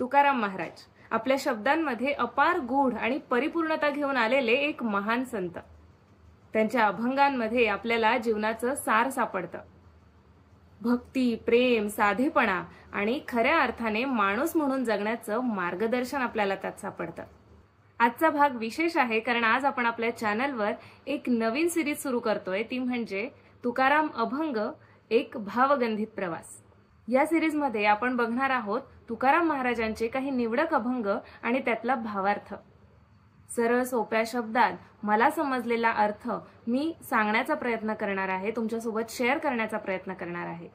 तुकाराम महाराज आपल्या शब्दांमध्ये अपार गूढ आणि परिपूर्णता घेऊन आलेले एक महान संत। त्यांच्या अभंगांमध्ये आपल्याला जीवनाचं सार सापडतं। भक्ती, प्रेम, साधेपणा आणि खऱ्या अर्थाने माणूस म्हणून जगण्याचं मार्गदर्शन आपल्याला त्यात सापडतं। आजचा भाग विशेष आहे कारण आज आपण आपल्या चॅनलवर एक नवीन सिरीज सुरू करतोय, ती म्हणजे तुकाराम अभंग एक भावगंधित प्रवास। या सिरीज मध्ये आपण बघणार आहोत तुकाराम महाराजांचे काही निवडक अभंग आणि त्यातला भावार्थ। सरळ सोप्या शब्दात मला समजलेला अर्थ मी सांगण्याचा प्रयत्न करणार आहे, तुमच्यासोबत शेअर करण्याचा प्रयत्न करणार आहे।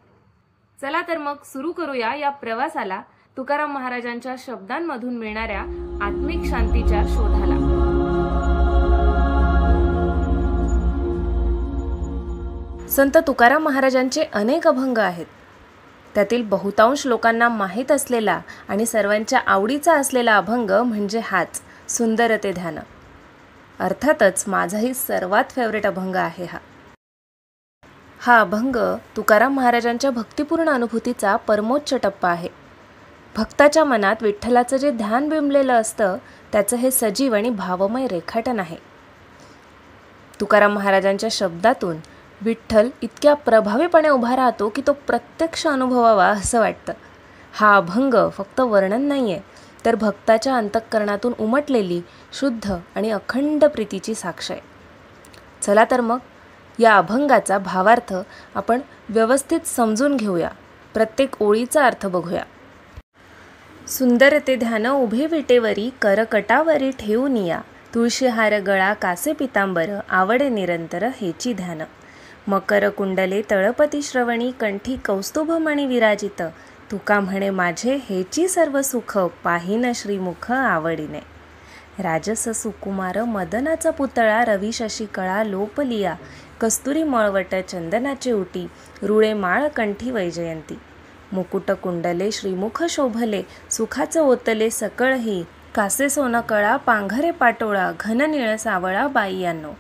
चला तर मग सुरू करूया या प्रवासाला, तुकाराम महाराजांच्या शब्दांमधून मिळणाऱ्या आत्मिक शांतीच्या शोधाला। संत तुकाराम महाराजांचे अनेक अभंग आहेत। त्यातील बहुतांश लोकांना माहीत असलेला आणि सर्वांच्या आवडीचा असलेला अभंग म्हणजे हाच सुंदर ते ध्यान। अर्थातच माझाही सर्वात फेवरेट अभंग आहे हा अभंग तुकाराम महाराजांच्या भक्तिपूर्ण अनुभूतीचा परमोच्च टप्पा आहे। भक्ताच्या मनात विठ्ठलाचं जे ध्यान बिंबलेलं असतं त्याचं हे सजीव आणि भावमय रेखाटन आहे। तुकाराम महाराजांच्या शब्दातून विठ्ठल इतक्या प्रभावीपणे उभा राहतो की तो प्रत्यक्ष अनुभवावा असं वाटतं। हा अभंग फक्त वर्णन नाहीये, तर भक्ताच्या अंतःकरणातून उमटलेली शुद्ध आणि अखंड प्रीतीची साक्ष आहे। चला तर मग या अभंगाचा भावार्थ आपण व्यवस्थित समजून घेऊया, प्रत्येक ओळीचा अर्थ बघूया। सुंदर ते ध्यान उभे विटेवरी, करकटावरी ठेवून या, तुळशी हार गळा कासे पितांबर, आवडे निरंतर हेची ध्यान। मकर कुंडले तळपती श्रवणी, कंठी कौस्तुभमणी विराजित, तुका म्हणे माझे हेची सर्व सुख, पाहिन श्रीमुख आवडीने। राजस सुकुमार मदनाचा पुतळा, रवी शशी कळा लोपलिया, कस्तुरी मळवट चंदनाचे उटी, रुळे माळ कंठी वैजयंती। मुकुट कुंडले श्रीमुख शोभले, सुखाचं ओतले सकळही, कासे सोन कळा पांघरे पाटोळा, घन निळ सावळा बाईयांनो,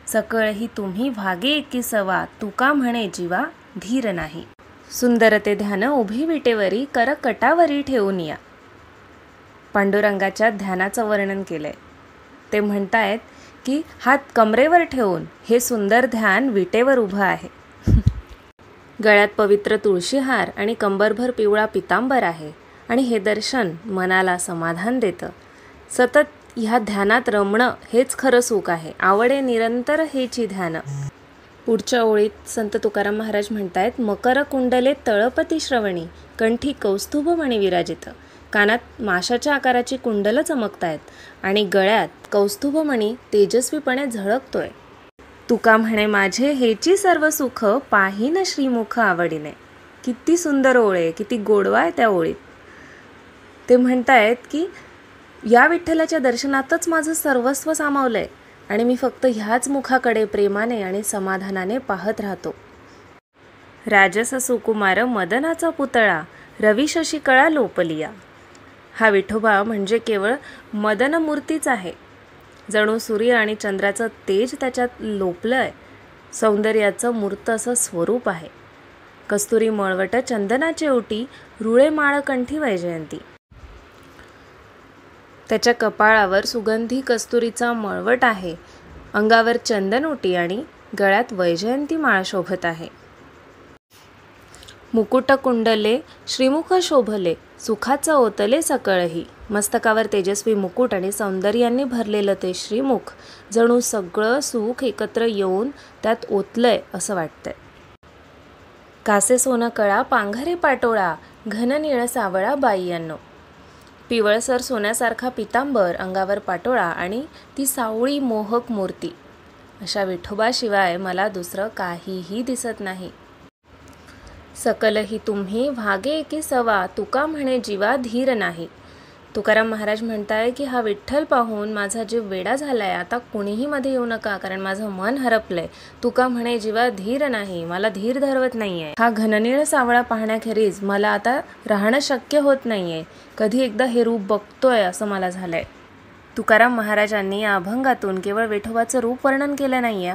सकळही तुम्ही भागे एकीसवा, तुका म्हणे जीवा धीर नाही। सुंदर ते ध्यान उभी विटेवरी, करकटावरी ठेवून या। पांडुरंगाच्या ध्यानाचं वर्णन केलंय। ते म्हणतायत की हात कमरेवर ठेवून हे सुंदर ध्यान विटेवर उभं आहे। गळ्यात पवित्र तुळशीहार आणि कंबरभर पिवळा पितांबर आहे आणि हे दर्शन मनाला समाधान देतं। सतत ह्या ध्यानात रमणं हेच खरं सुख आहे, आवडे निरंतर हेची ध्यान। पुढच्या ओळीत संत तुकाराम महाराज म्हणतायत, मकर कुंडले तळपती श्रवणी, कंठी कौस्तुभमणी विराजित। कानात माशाच्या आकाराची कुंडलं चमकतायत आणि गळ्यात कौस्तुभमणी तेजस्वीपणे झळकतोय। तुका म्हणे माझे हेची सर्व सुख, पाहिन श्रीमुख आवडीने। किती सुंदर ओळ आहे, किती गोडवा आहे त्या ओळीत। ते म्हणतायत की या विठ्ठलाच्या दर्शनातच माझं सर्वस्व सामावलंय आणि मी फक्त ह्याच मुखाकडे प्रेमाने आणि समाधानाने पाहत राहतो। राजस सुकुमार मदनाचा पुतळा, रवी शशी कळा लोपलिया। हा विठोबा म्हणजे केवळ मदनमूर्तीच आहे, जणू सूर्य आणि चंद्राचं तेज त्याच्यात लोपलंय। सौंदर्याचं मूर्त असं स्वरूप आहे। कस्तुरी मळवट चंदनाचे ओटी, रुळे माळ कंठी वैजयंती। त्याच्या कपाळावर सुगंधी कस्तुरीचा मळवट आहे, अंगावर चंदन ओटी आणि गळ्यात वैजयंती माळ शोभत आहे। मुकुट कुंडले श्रीमुख शोभले, सुखाचं ओतले सकळही। मस्तकावर तेजस्वी मुकुट आणि सौंदर्याने भरलेलं ते श्रीमुख जणू सगळं सुख एकत्र येऊन त्यात ओतलंय असं वाटतंय। कासे सोन कळा पांघरे पाटोळा, घन निळ सावळा बाईयांनो। पिवळसर सोन्यासारखा पितांबर, अंगावर पाटोळा आणि ती सावळी मोहक मूर्ती, अशा विठोबाशिवाय मला दुसरं काहीही दिसत नाही। सकलही तुम्ही भागे एकी सवा, तुका म्हणे जीवा धीर नाही। तुकाराम महाराज म्हणताय की हा विठ्ठल पाहून माझा जीव वेडा झालाय, आता कुणीही मध्ये येऊ नका कारण माझं मन हरपलंय। तुका म्हणे जीवा धीर नाही, मला धीर धरवत नाहीये। हा घननीळ सावळा पाहण्याखेरीज मला आता राहणं शक्य होत नाहीये, कधी एकदा हे रूप बघतोय असं मला झालंय। तुकाराम महाराजांनी या अभंगातून केवळ विठोबाचं रूप वर्णन केलं नाहीये,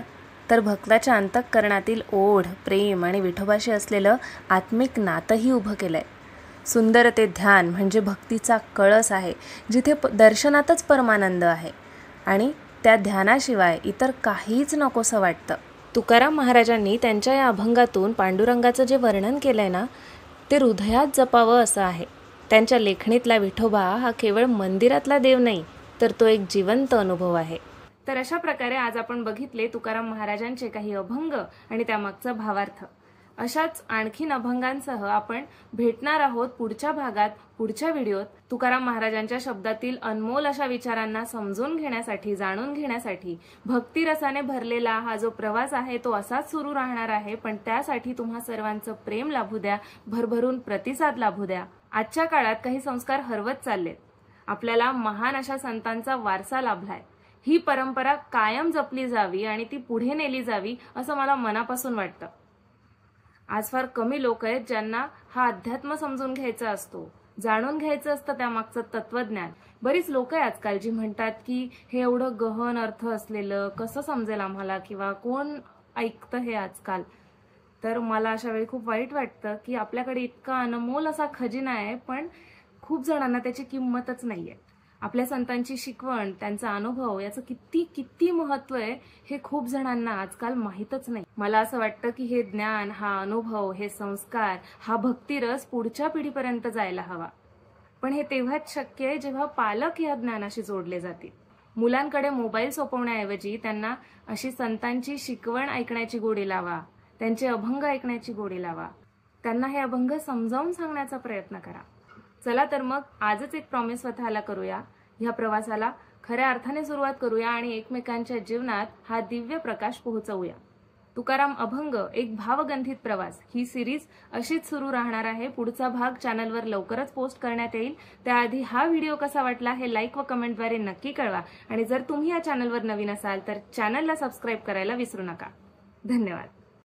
तर भक्ताच्या अंतःकरणातील ओढ, प्रेम आणि विठोबाशी असलेलं आत्मिक नातंही उभं केलंय। सुंदर ते ध्यान म्हणजे भक्तीचा कळस आहे, जिथे दर्शनातच परमानंद आहे आणि त्या ध्यानाशिवाय इतर काहीच नकोसं वाटतं. तुकाराम महाराजांनी त्यांच्या या अभंगातून पांडुरंगाचं जे वर्णन केलंय ना, ते हृदयात जपावं असं आहे. त्यांच्या लेखणीतला विठोबा हा केवळ मंदिरातला देव नाही, तर तो एक जिवंत अनुभव आहे. तर अशा प्रकारे आज आपण बघितले तुकाराम महाराजांचे काही अभंग आणि त्यामागचा भावार्थ. अशाच आणखीन अभंगांसह आपण भेटणार आहोत पुढच्या भागात, पुढच्या व्हिडिओत. तुकाराम महाराजांच्या शब्दातील अनमोल अशा विचारांना समजून घेण्यासाठी, जाणून घेण्यासाठी भक्तिरसाने भरलेला हा जो प्रवास आहे तो असाच सुरू राहणार आहे. पण त्यासाठी तुम्हा सर्वांचं प्रेम लाभू द्या, भरभरून प्रतिसाद लाभू द्या. आजच्या काळात काही संस्कार हरवत चाललेत. आपल्याला महान अशा संतांचा वारसा लाभलाय. ही परंपरा कायम जपली जावी आणि ती पुढे नेली जावी असं मला मनापासून वाटतं. आज फार कमी लोक आहेत ज्यांना हा अध्यात्म समजून घ्यायचा असतो, जाणून घ्यायचं असतं त्यामागचं तत्वज्ञान. बरीच लोक आहे आजकाल जी म्हणतात की हे एवढं गहन अर्थ असलेलं कसं समजेल आम्हाला, किंवा कोण ऐकतं हे आजकाल. तर मला अशा वेळी खूप वाईट वाटतं की आपल्याकडे इतका अनमोल असा खजिना आहे, पण खूप जणांना त्याची किंमतच नाहीये. आपल्या संतांची शिकवण, त्यांचा अनुभव, याचं किती किती महत्व आहे हे खूप जणांना आजकाल माहीतच नाही. मला असं वाटतं की हे ज्ञान, हा अनुभव, हे संस्कार, हा भक्तिरस पुढच्या पिढीपर्यंत जायला हवा. पण हे तेव्हाच शक्य आहे जेव्हा पालक या ज्ञानाशी जोडले जातील. मुलांकडे मोबाईल सोपवण्याऐवजी त्यांना अशी संतांची शिकवण ऐकण्याची गोडी लावा, त्यांचे अभंग ऐकण्याची गोडी लावा, त्यांना हे अभंग समजावून सांगण्याचा प्रयत्न करा. चला तर मग आजच एक प्रॉमिस स्वतःला करूया. ह्या प्रवासाला खऱ्या अर्थाने सुरुवात करूया आणि एकमेकांच्या जीवनात हा दिव्य प्रकाश पोहोचवूया. तुकाराम अभंग एक भावगंधित प्रवास ही सिरीज अशीच सुरू राहणार आहे. पुढचा भाग चॅनलवर लवकरच पोस्ट करण्यात येईल. त्याआधी हा व्हिडिओ कसा वाटला हे लाईक व कमेंटद्वारे नक्की कळवा. आणि जर तुम्ही या चॅनलवर नवीन असाल तर चॅनलला सबस्क्राईब करायला विसरू नका. धन्यवाद.